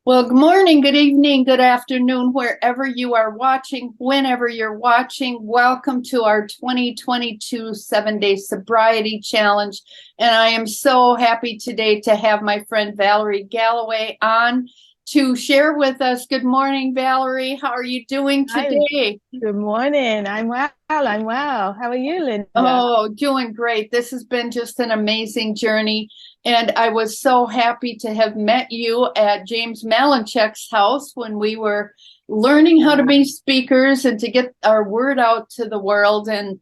Well, good morning, good evening, good afternoon, wherever you are watching, whenever you're watching. Welcome to our 2022 7-day sobriety challenge. And I am so happy today to have my friend Valerie Galloway on to share with us. Good morning, Valerie. How are you doing Hi, today? good morning. I'm well. I'm well. How are you, Linda? Oh, doing great. This has been just an amazing journey. And I was so happy to have met you at James Malinchek's house when we were learning how to be speakers and to get our word out to the world. And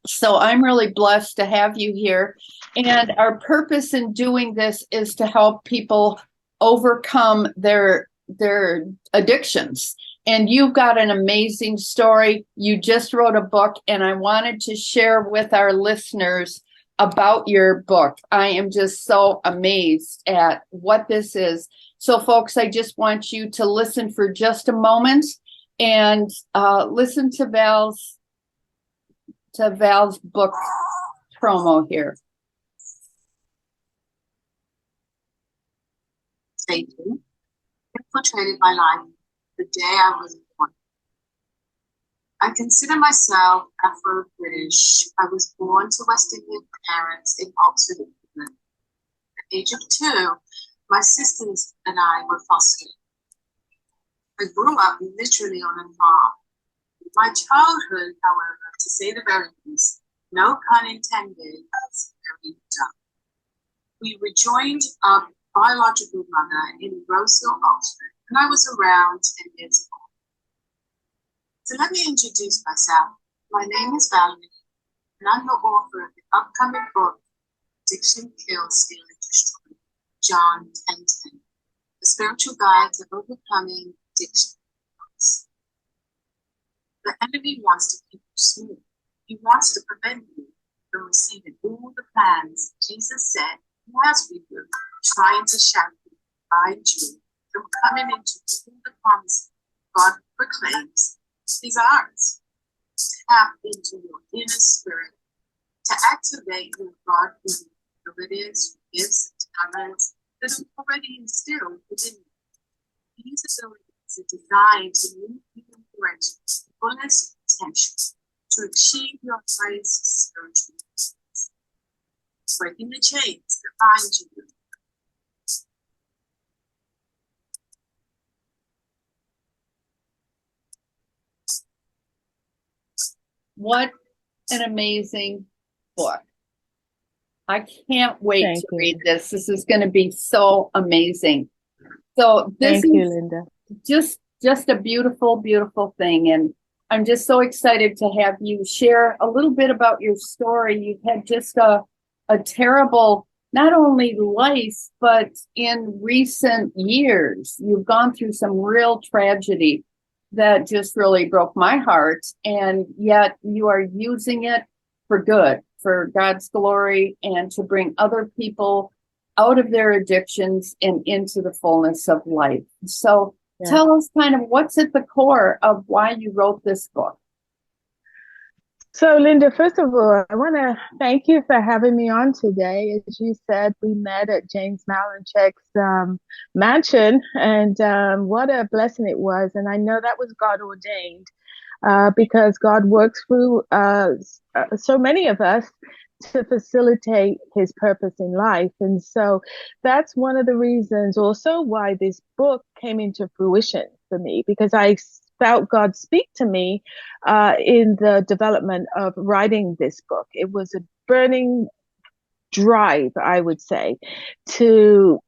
so I'm really blessed to have you here. And our purpose in doing this is to help people overcome their addictions. And you've got an amazing story. You just wrote a book, and I wanted to share with our listeners about your book. I am just so amazed at what this is. So, folks, I just want you to listen for just a moment and listen to Val's book promo here. Satan infiltrated my life the day I was born. I consider myself Afro-British. I was born to West Indian parents in Oxford, England. At the age of 2, my sisters and I were fostered. I grew up literally on a farm. My childhood, however, to say the very least, no pun intended, was very dull. We rejoined our biological mother in Rosehill, Oxford, and I was around 10 years old. So let me introduce myself. My name is Valerie, and I'm the author of the upcoming book, Addiction Kills, Steal, and Destroy, John 10:10, a spiritual guide to overcoming addiction. The enemy wants to keep you small. He wants to prevent you from receiving all the plans Jesus said he has for you, trying to shatter you, bind you from coming into all the promises God proclaims is ours. Tap into your inner spirit to activate your God-given abilities, gifts, and talents that are already instilled within you. These abilities are designed to move you in direction to fullest potential to achieve your highest spiritual needs, breaking the chains that bind you. What an amazing book. I can't wait Thank to you. read this. This is going to be so amazing. So this Thank you, is Linda. just a beautiful, beautiful thing. And I'm just so excited to have you share a little bit about your story. You've had just a terrible, not only life, but in recent years, you've gone through some real tragedy that just really broke my heart. And yet you are using it for good, for God's glory, and to bring other people out of their addictions and into the fullness of life. So Yeah. tell us kind of what's at the core of why you wrote this book. So, Linda, first of all, I want to thank you for having me on today. As you said, we met at James Malinchek's mansion, and what a blessing it was. And I know that was God ordained because God works through so many of us to facilitate his purpose in life. And so that's one of the reasons also why this book came into fruition for me, because I felt God speak to me in the development of writing this book. It was a burning drive, I would say, to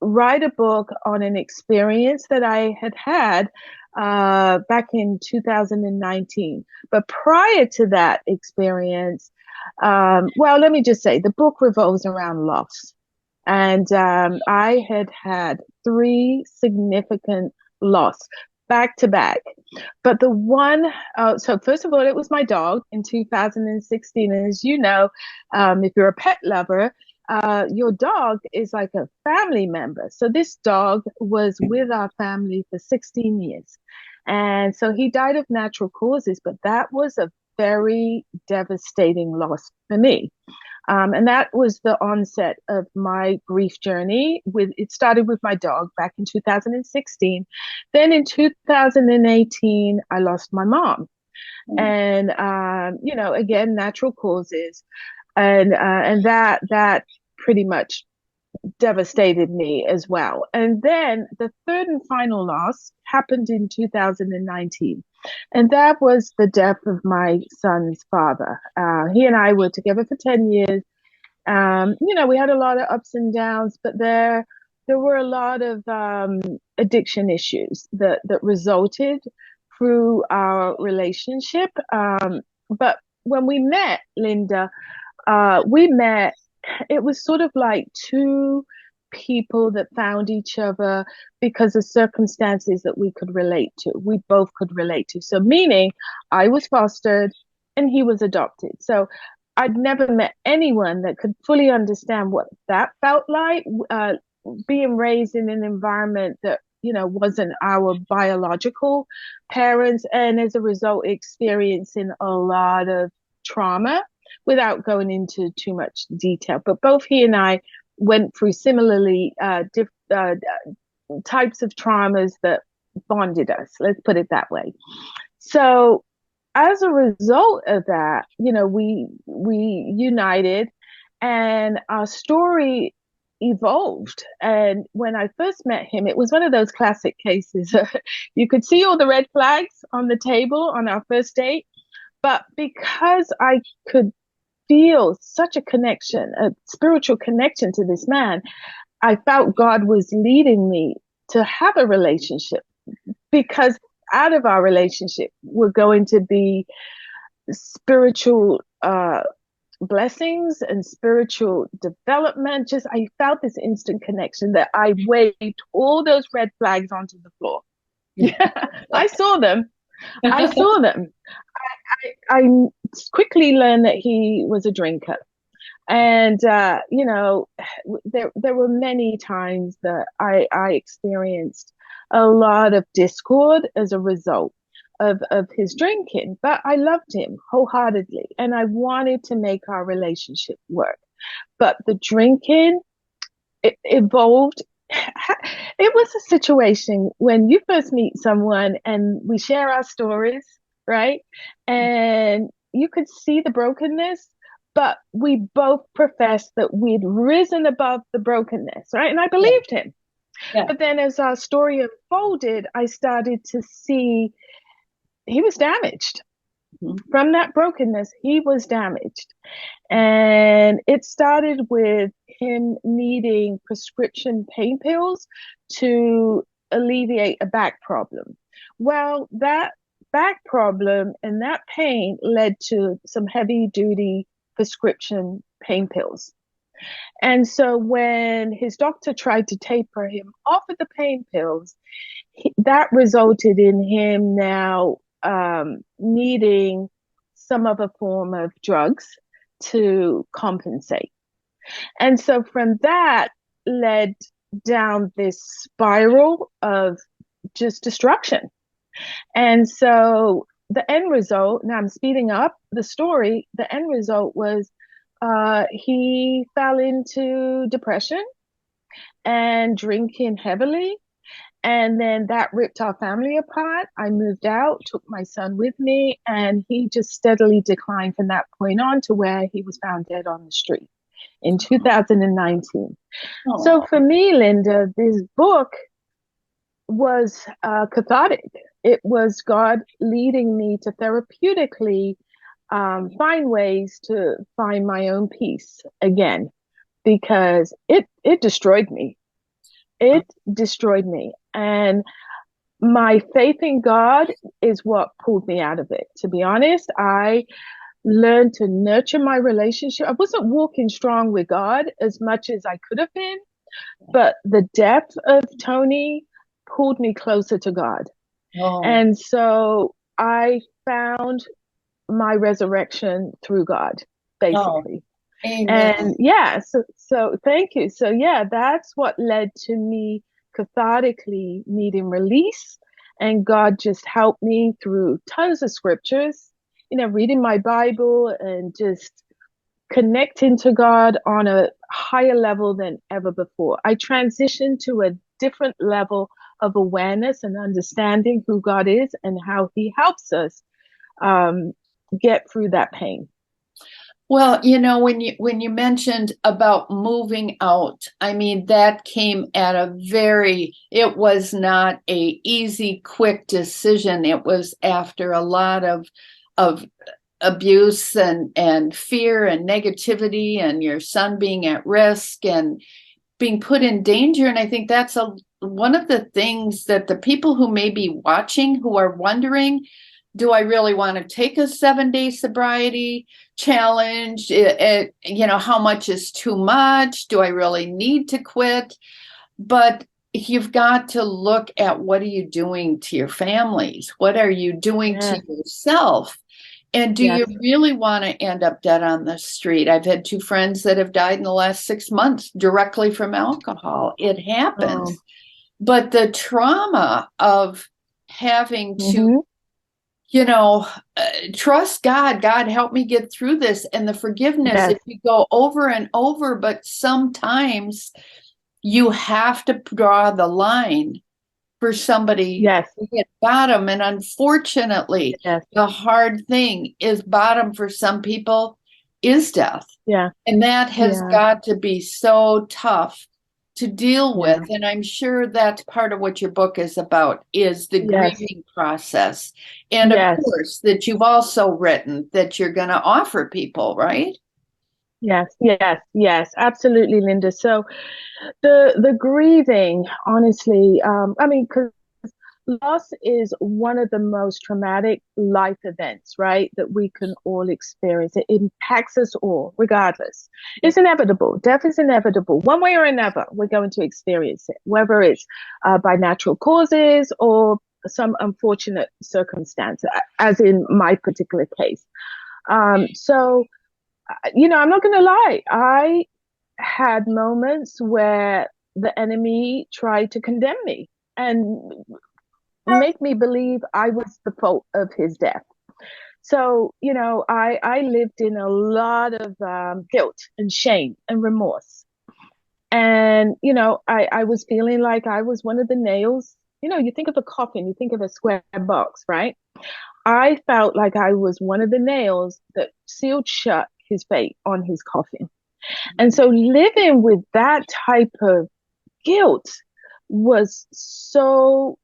write a book on an experience that I had had back in 2019. But prior to that experience, well, let me just say the book revolves around loss. And I had had three significant loss back to back. But the one, so first of all, it was my dog in 2016. And as you know, if you're a pet lover, your dog is like a family member. So this dog was with our family for 16 years. And so he died of natural causes, but that was a very devastating loss for me. And that was the onset of my grief journey. It started with my dog back in 2016. Then in 2018, I lost my mom. And again, natural causes, and that pretty much devastated me as well. And then the third and final loss happened in 2019. And that was the death of my son's father. He and I were together for 10 years. We had a lot of ups and downs, but there were a lot of addiction issues that resulted through our relationship. But when we met, Linda, it was sort of like two people that found each other because of circumstances that we could relate to. We both could relate to. So meaning I was fostered and he was adopted. So I'd never met anyone that could fully understand what that felt like, being raised in an environment that, wasn't our biological parents, and as a result, experiencing a lot of trauma without going into too much detail. But both he and I went through similarly types of traumas that bonded us. Let's put it that way. So as a result of that, we united, and our story evolved. And when I first met him, it was one of those classic cases. You could see all the red flags on the table on our first date, but because I could feel such a connection, a spiritual connection to this man, I felt God was leading me to have a relationship, because out of our relationship were going to be spiritual blessings and spiritual development. I felt this instant connection that I waved all those red flags onto the floor. Yeah, I saw them. I quickly learned that he was a drinker. And, there were many times that I experienced a lot of discord as a result of his drinking, but I loved him wholeheartedly and I wanted to make our relationship work. But the drinking, it evolved. It was a situation when you first meet someone and we share our stories, right? And you could see the brokenness, but we both professed that we'd risen above the brokenness, right? And I believed him. Yeah. But then as our story unfolded, I started to see he was damaged. From that brokenness, he was damaged. And it started with him needing prescription pain pills to alleviate a back problem. Well, that back problem and that pain led to some heavy duty prescription pain pills. And so when his doctor tried to taper him off of the pain pills, that resulted in him now needing some other form of drugs to compensate. And so from that led down this spiral of just destruction. And so the end result, now I'm speeding up the story, the end result was he fell into depression and drinking heavily. And then that ripped our family apart. I moved out, took my son with me, and he just steadily declined from that point on to where he was found dead on the street in 2019. Oh. So for me, Linda, this book was cathartic. It was God leading me to therapeutically find ways to find my own peace again, because it destroyed me. It destroyed me. And my faith in God is what pulled me out of it. To be honest, I learned to nurture my relationship. I wasn't walking strong with God as much as I could have been, but the depth of Tony pulled me closer to God. Oh. And so I found my resurrection through God, basically. Oh. Amen. And yeah, so thank you. So yeah, that's what led to me cathartically needing release, and God just helped me through tons of scriptures, reading my Bible and just connecting to God on a higher level than ever before. I transitioned to a different level of awareness and understanding who God is and how he helps us get through that pain. Well, when you mentioned about moving out, I mean, that came at it was not a easy, quick decision. It was after a lot of abuse and fear and negativity, and your son being at risk and being put in danger. And I think that's one of the things that the people who may be watching, who are wondering, do I really want to take a 7-day sobriety challenge? How much is too much? Do I really need to quit? But you've got to look at, what are you doing to your families? What are you doing to yourself? And do you really want to end up dead on the street? I've had 2 friends that have died in the last 6 months directly from alcohol. It happens. But the trauma of having to trust God. God, help me get through this. And the forgiveness, if you go over and over, but sometimes you have to draw the line for somebody to hit bottom. And unfortunately, the hard thing is, bottom for some people is death. Yeah. And that has got to be so tough to deal with. And I'm sure that's part of what your book is about, is the grieving process. And of course, that you've also written that you're going to offer people, right? Yes, absolutely, Linda. So the grieving, honestly, I mean, because loss is one of the most traumatic life events, right, that we can all experience. It impacts us all, regardless. It's inevitable. Death is inevitable. One way or another, we're going to experience it, whether it's by natural causes or some unfortunate circumstance, as in my particular case. So, I'm not going to lie. I had moments where the enemy tried to condemn me and make me believe I was the fault of his death. So, I lived in a lot of guilt and shame and remorse. And, I was feeling like I was one of the nails. You think of a coffin, you think of a square box, right? I felt like I was one of the nails that sealed shut his fate on his coffin. And so living with that type of guilt was so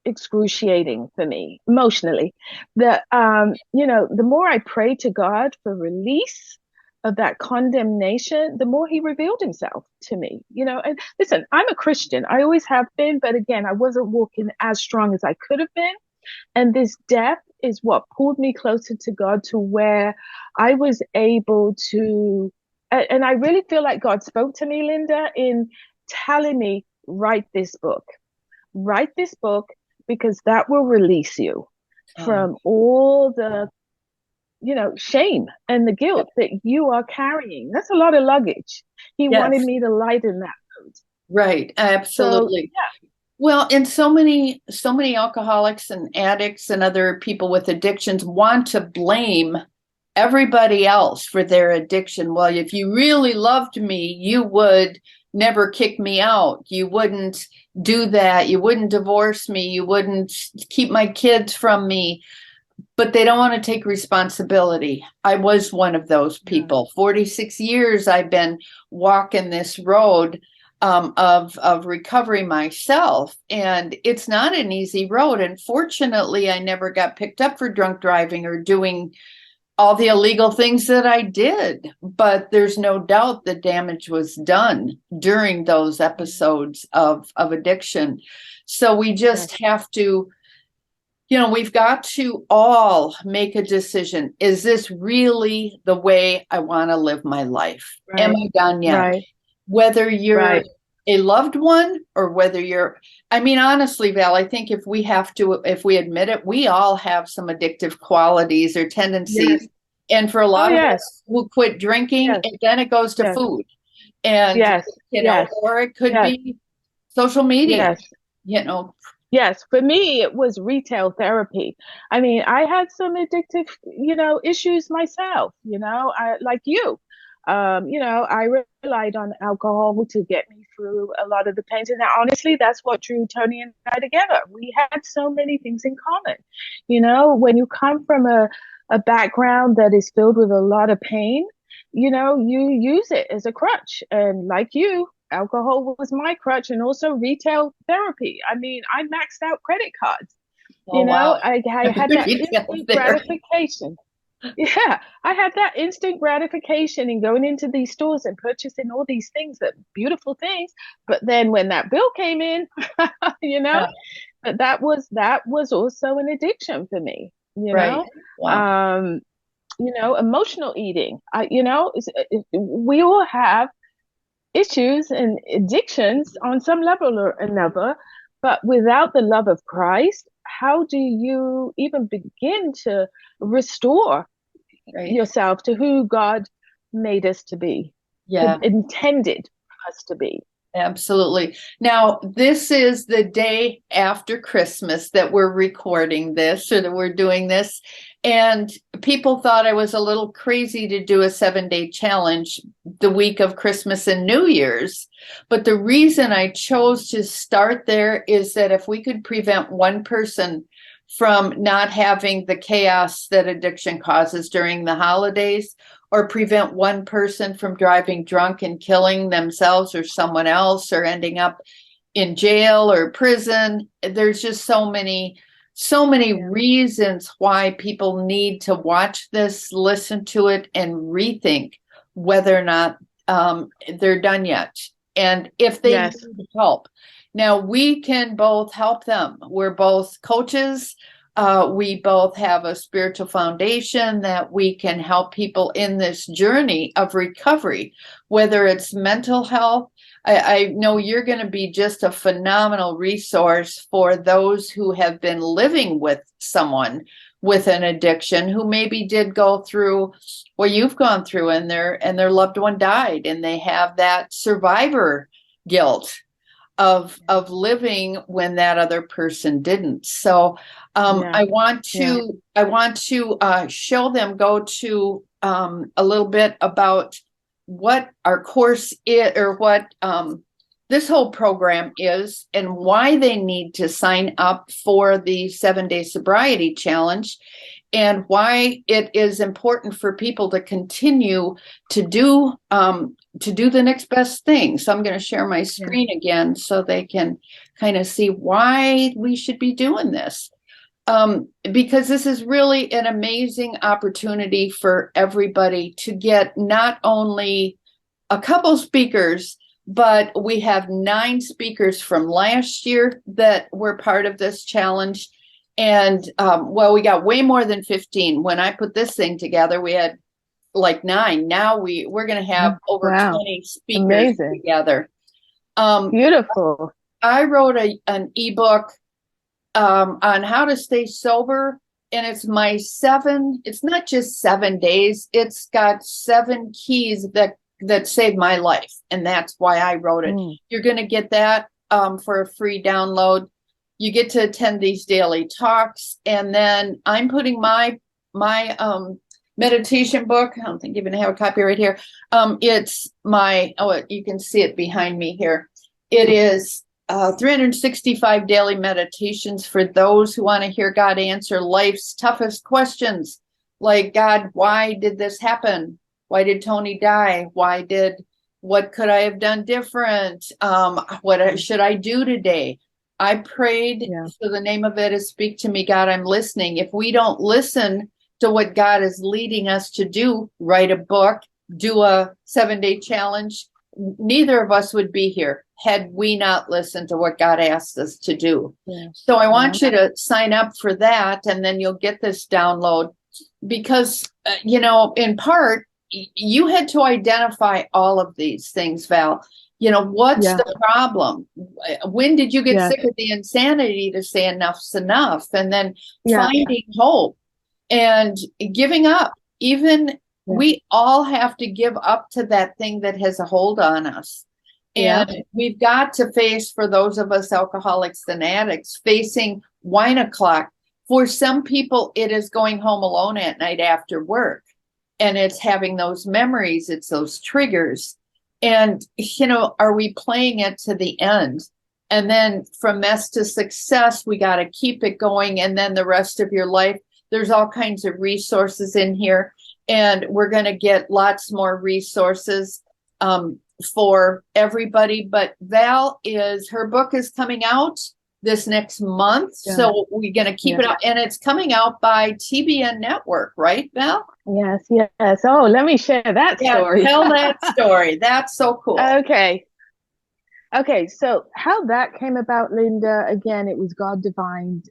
excruciating for me emotionally, that the more I prayed to God for release of that condemnation, the more he revealed himself to me. And listen, I'm a Christian, I always have been, but again, I wasn't walking as strong as I could have been. And this death is what pulled me closer to God, to where I was able to, and I really feel like God spoke to me, Linda, in telling me, write this book, because that will release you from all the, shame and the guilt that you are carrying. That's a lot of luggage. He wanted me to lighten that load. Right. Absolutely. So, well, and so many alcoholics and addicts and other people with addictions want to blame everybody else for their addiction. Well, if you really loved me, you would never kick me out. You wouldn't do that. You wouldn't divorce me. You wouldn't keep my kids from me. But they don't want to take responsibility. I was one of those people. 46 years I've been walking this road of recovery myself. And it's not an easy road. And fortunately, I never got picked up for drunk driving or doing all the illegal things that I did. But there's no doubt the damage was done during those episodes of addiction. So we just have to, we've got to all make a decision. Is this really the way I want to live my life? Right. Am I done yet? Right. Whether you're a loved one or whether honestly, Val, I think if we admit it, we all have some addictive qualities or tendencies. Yes. And for a lot of us who quit drinking, and then it goes to food. And, or it could be social media, Yes, for me, it was retail therapy. I mean, I had some addictive, issues myself, like you. I relied on alcohol to get me through a lot of the pains. And honestly, that's what drew Tony and I together. We had so many things in common. When you come from a background that is filled with a lot of pain, you use it as a crutch. And like you, alcohol was my crutch, and also retail therapy. I mean, I maxed out credit cards. Oh, wow. I had that Retail instant therapy. gratification. Yeah, I had that instant gratification in going into these stores and purchasing all these things, that beautiful things. But then when that bill came in, you know, Yeah, that was also an addiction for me, right. Wow. emotional eating. We all have issues and addictions on some level or another, but without the love of Christ, how do you even begin to restore Right. yourself to who God made us to be, Yeah. intended us to be? Absolutely. Now, this is the day after Christmas that we're recording this, or that we're doing this. And people thought I was a little crazy to do a 7-day challenge the week of Christmas and New Year's. But the reason I chose to start there is that if we could prevent one person from not having the chaos that addiction causes during the holidays, or prevent one person from driving drunk and killing themselves or someone else, or ending up in jail or prison. There's just so many reasons why people need to watch this, listen to it, and rethink whether or not they're done yet, and if they Yes. need help. Now, we can both help them. We're both coaches. We both have a spiritual foundation that we can help people in this journey of recovery, whether it's mental health. I know you're going to be just a phenomenal resource for those who have been living with someone with an addiction, who maybe did go through what you've gone through, and their loved one died, and they have that survivor guilt of living when that other person didn't. So I want to show them, go to a little bit about what our course is, or what this whole program is, and why they need to sign up for the 7-day sobriety challenge, and why it is important for people to continue to do the next best thing. So I'm going to share my screen again so they can kind of see why we should be doing this. Because this is really an amazing opportunity for everybody to get not only a couple speakers, but we have 9 speakers from last year that were part of this challenge. And we got way more than 15. When I put this thing together, we had like 9. Now we're going to have over 20 speakers together. Beautiful. I wrote an ebook on how to stay sober, and it's not just 7 days. It's got 7 keys that saved my life, and that's why I wrote it. You're going to get that for a free download. You get to attend these daily talks, and then I'm putting my meditation book. I don't think you even have a copy right here. It's you can see it behind me here. It is 365 daily meditations for those who want to hear God answer life's toughest questions, like, God, why did this happen? Why did Tony die? What could I have done different? What should I do today? I prayed. So the name of it is Speak to Me, God, I'm listening. If we don't listen to what God is leading us to do, write a book, do a 7-day challenge, neither of us would be here had we not listened to what God asked us to do. So I want you to sign up for that, and then you'll get this download, because, in part, you had to identify all of these things, Val. What's the problem? When did you get sick of the insanity to say enough's enough? And then finding hope and giving up. Even we all have to give up to that thing that has a hold on us. And we've got to face, for those of us alcoholics and addicts, facing wine o'clock. For some people, it is going home alone at night after work. and it's having those memories, it's those triggers. And, are we playing it to the end? And then from mess to success, we got to keep it going. And then the rest of your life, there's all kinds of resources in here. And we're going to get lots more resources for everybody. But her book is coming out this next month. Yeah. So we're going to keep it out. And it's coming out by TBN Network, right, Val? Yes. Oh, let me share that story. Tell that story. That's so cool. Okay, so how that came about, Linda, again, it was God divined.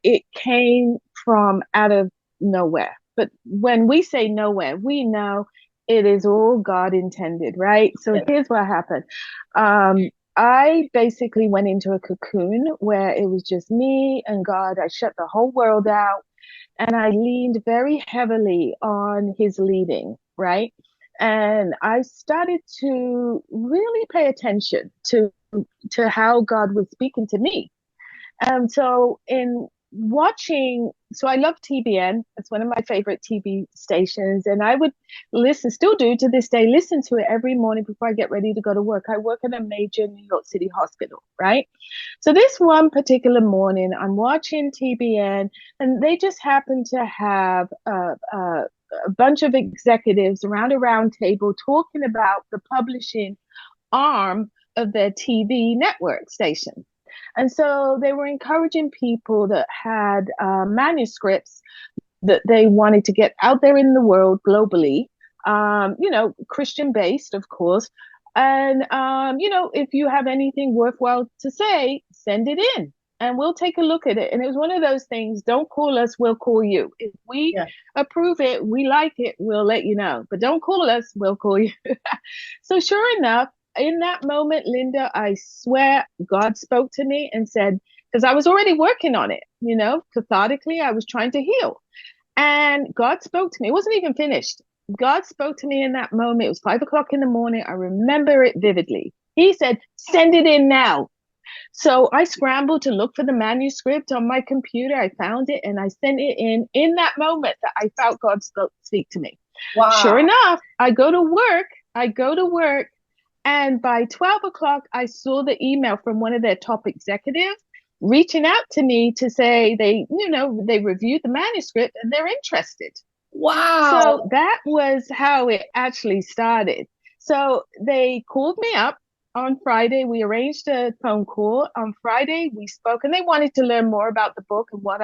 It came from out of nowhere. But when we say nowhere, we know it is all God intended, right? So here's what happened. I basically went into a cocoon where it was just me and God. I shut the whole world out, and I leaned very heavily on his leading, right? And I started to really pay attention to how God was speaking to me. And so in watching, so I love TBN. It's one of my favorite TV stations. And I would still do to this day, listen to it every morning before I get ready to go to work. I work in a major New York City hospital, right? So this one particular morning, I'm watching TBN, and they just happen to have a bunch of executives around a round table talking about the publishing arm of their TV network station. And so they were encouraging people that had manuscripts that they wanted to get out there in the world globally, Christian based, of course. And, if you have anything worthwhile to say, send it in and we'll take a look at it. And it was one of those things, don't call us, we'll call you. If we approve it, we like it, we'll let you know. But don't call us, we'll call you. So sure enough, in that moment, Linda, I swear God spoke to me and said, because I was already working on it, cathartically, I was trying to heal. And God spoke to me. It wasn't even finished. God spoke to me in that moment. It was 5 o'clock in the morning. I remember it vividly. He said, send it in now. So I scrambled to look for the manuscript on my computer. I found it and I sent it in that moment that I felt God speak to me. Wow. Sure enough, I go to work. And by 12 o'clock, I saw the email from one of their top executives reaching out to me to say they reviewed the manuscript and they're interested. Wow. So that was how it actually started. So they called me up on Friday. We arranged a phone call. On Friday, we spoke, and they wanted to learn more about the book and what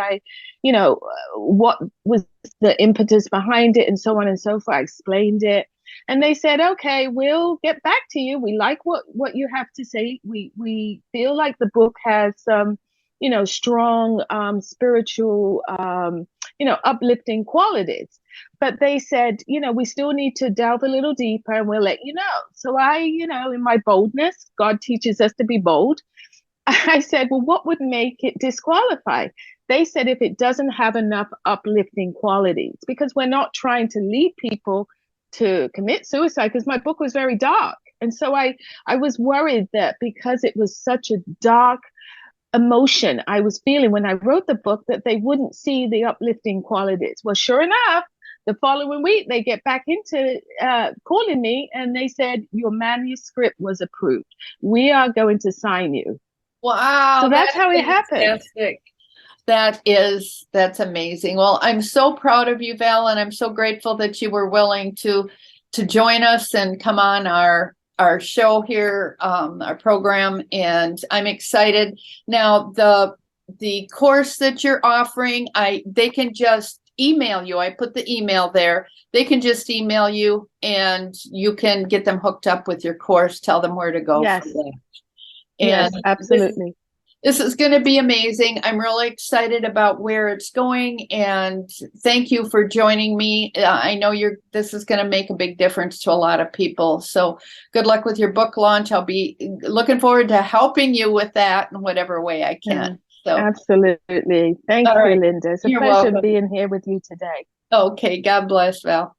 what was the impetus behind it and so on and so forth. I explained it. And they said, okay, we'll get back to you. We like what you have to say. We feel like the book has some, strong spiritual, uplifting qualities. But they said, we still need to delve a little deeper and we'll let you know. So I, in my boldness, God teaches us to be bold. I said, well, what would make it disqualify? They said, if it doesn't have enough uplifting qualities, because we're not trying to lead people to commit suicide, because my book was very dark. And so I was worried that because it was such a dark emotion I was feeling when I wrote the book, that they wouldn't see the uplifting qualities. Well, sure enough, the following week, they get back into calling me and they said, your manuscript was approved. We are going to sign you. Wow. So that's how it happened. That's amazing. Well, I'm so proud of you, Val, and I'm so grateful that you were willing to join us and come on our show here, our program, and I'm excited. Now, the course that you're offering, they can just email you. I put the email there. They can just email you and you can get them hooked up with your course, tell them where to go. Yes. For that. Yes, absolutely. This is going to be amazing. I'm really excited about where it's going, and thank you for joining me. I know this is going to make a big difference to a lot of people. So good luck with your book launch. I'll be looking forward to helping you with that in whatever way I can. So absolutely. Thank you, Linda. It's a pleasure being here with you today. Okay. God bless, Val.